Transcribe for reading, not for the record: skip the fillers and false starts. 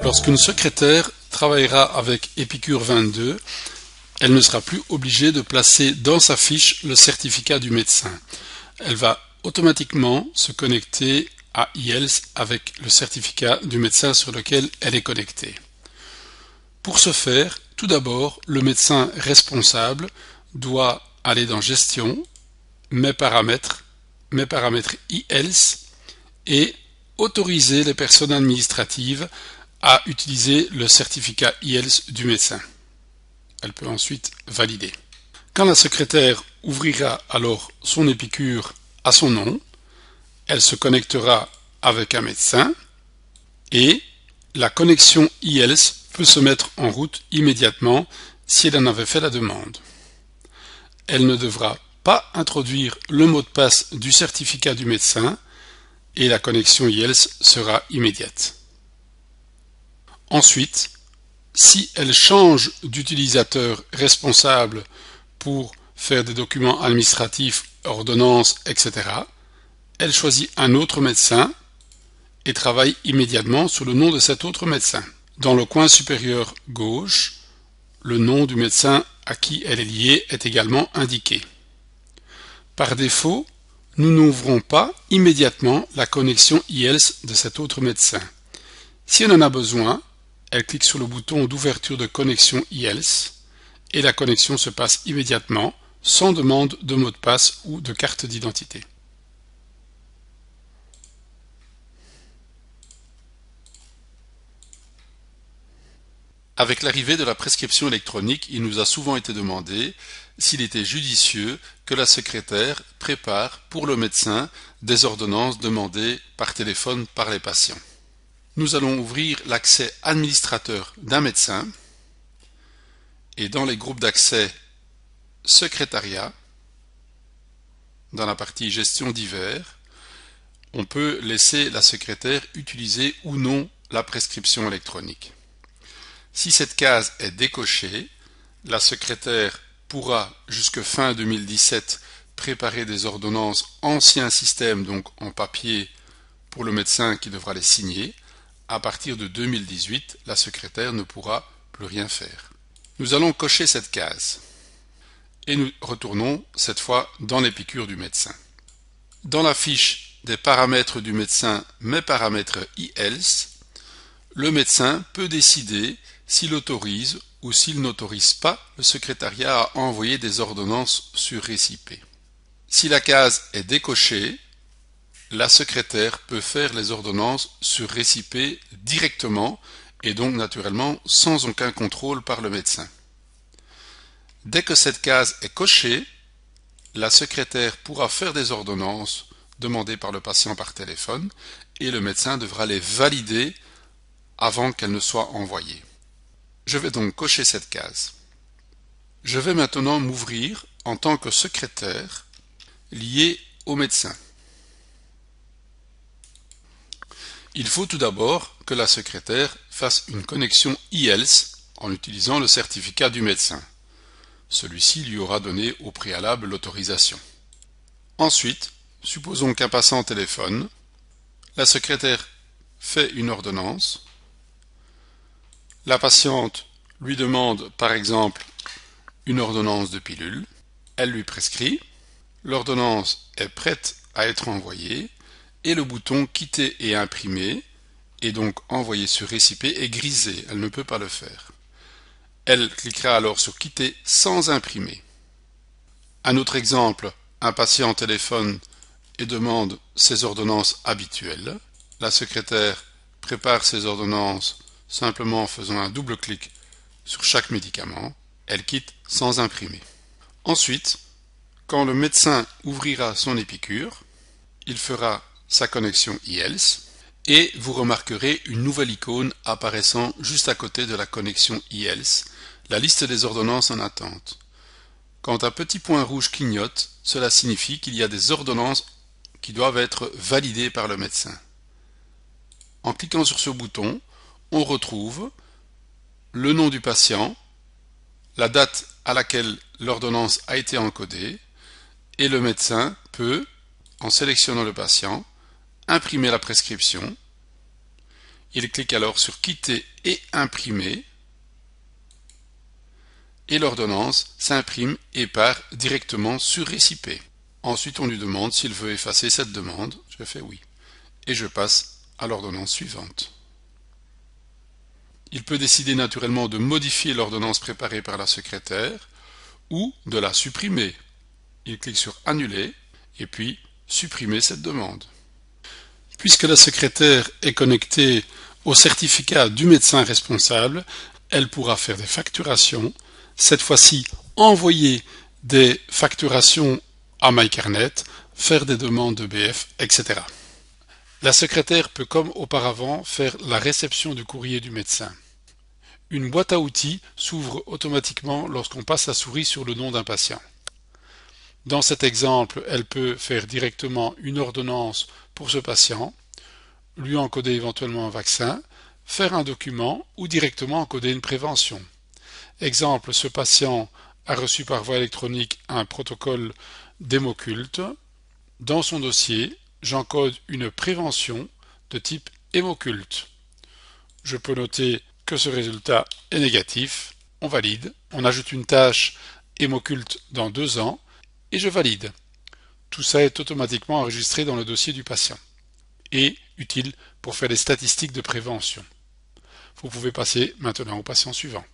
Lorsqu'une secrétaire travaillera avec Epicure 22, elle ne sera plus obligée de placer dans sa fiche le certificat du médecin. Elle va automatiquement se connecter à IELTS avec le certificat du médecin sur lequel elle est connectée. Pour ce faire, tout d'abord, le médecin responsable doit aller dans Gestion, Mes paramètres IELTS et autoriser les personnes administratives à utiliser le certificat IELTS du médecin. Elle peut ensuite valider. Quand la secrétaire ouvrira alors son Epicure à son nom, elle se connectera avec un médecin et la connexion IELTS peut se mettre en route immédiatement si elle en avait fait la demande. Elle ne devra pas introduire le mot de passe du certificat du médecin et la connexion IELTS sera immédiate. Ensuite, si elle change d'utilisateur responsable pour faire des documents administratifs, ordonnances, etc., elle choisit un autre médecin et travaille immédiatement sous le nom de cet autre médecin. Dans le coin supérieur gauche, le nom du médecin à qui elle est liée est également indiqué. Par défaut, nous n'ouvrons pas immédiatement la connexion IELTS de cet autre médecin. Si on en a besoin, elle clique sur le bouton d'ouverture de connexion IELTS et la connexion se passe immédiatement sans demande de mot de passe ou de carte d'identité. Avec l'arrivée de la prescription électronique, il nous a souvent été demandé s'il était judicieux que la secrétaire prépare pour le médecin des ordonnances demandées par téléphone par les patients. Nous allons ouvrir l'accès administrateur d'un médecin et dans les groupes d'accès secrétariat, dans la partie gestion divers, on peut laisser la secrétaire utiliser ou non la prescription électronique. Si cette case est décochée, la secrétaire pourra jusque fin 2017 préparer des ordonnances ancien système, donc en papier, pour le médecin qui devra les signer. À partir de 2018, la secrétaire ne pourra plus rien faire. Nous allons cocher cette case et nous retournons cette fois dans l'épicure du médecin. Dans la fiche des paramètres du médecin, mes paramètres IELTS, le médecin peut décider s'il autorise ou s'il n'autorise pas le secrétariat à envoyer des ordonnances sur récipient. Si la case est décochée, la secrétaire peut faire les ordonnances sur récipient directement et donc naturellement sans aucun contrôle par le médecin. Dès que cette case est cochée, la secrétaire pourra faire des ordonnances demandées par le patient par téléphone et le médecin devra les valider avant qu'elles ne soient envoyées. Je vais donc cocher cette case. Je vais maintenant m'ouvrir en tant que secrétaire lié au médecin. Il faut tout d'abord que la secrétaire fasse une connexion IELTS en utilisant le certificat du médecin. Celui-ci lui aura donné au préalable l'autorisation. Ensuite, supposons qu'un patient téléphone, la secrétaire fait une ordonnance, la patiente lui demande par exemple une ordonnance de pilule, elle lui prescrit, l'ordonnance est prête à être envoyée et le bouton quitter et imprimer et donc envoyer sur récipient est grisé, elle ne peut pas le faire. Elle cliquera alors sur quitter sans imprimer. Un autre exemple, un patient téléphone et demande ses ordonnances habituelles. La secrétaire prépare ses ordonnances simplement en faisant un double clic sur chaque médicament. Elle quitte sans imprimer. Ensuite, quand le médecin ouvrira son épicure, il fera sa connexion IELTS et vous remarquerez une nouvelle icône apparaissant juste à côté de la connexion IELTS, la liste des ordonnances en attente. Quand un petit point rouge clignote, cela signifie qu'il y a des ordonnances qui doivent être validées par le médecin. En cliquant sur ce bouton, on retrouve le nom du patient, la date à laquelle l'ordonnance a été encodée, et le médecin peut, en sélectionnant le patient, imprimer la prescription. Il clique alors sur Quitter et imprimer et l'ordonnance s'imprime et part directement sur récipient. Ensuite, on lui demande s'il veut effacer cette demande. Je fais oui. Et je passe à l'ordonnance suivante. Il peut décider naturellement de modifier l'ordonnance préparée par la secrétaire ou de la supprimer. Il clique sur Annuler et puis supprimer cette demande. Puisque la secrétaire est connectée au certificat du médecin responsable, elle pourra faire des facturations, cette fois-ci envoyer des facturations à MyCarnet, faire des demandes de BF, etc. La secrétaire peut comme auparavant faire la réception du courrier du médecin. Une boîte à outils s'ouvre automatiquement lorsqu'on passe la souris sur le nom d'un patient. Dans cet exemple, elle peut faire directement une ordonnance pour ce patient, lui encoder éventuellement un vaccin, faire un document ou directement encoder une prévention. Exemple, ce patient a reçu par voie électronique un protocole d'hémoculte. Dans son dossier, j'encode une prévention de type hémoculte. Je peux noter que ce résultat est négatif. On valide. On ajoute une tâche hémoculte dans 2 ans et je valide. Tout ça est automatiquement enregistré dans le dossier du patient et utile pour faire des statistiques de prévention. Vous pouvez passer maintenant au patient suivant.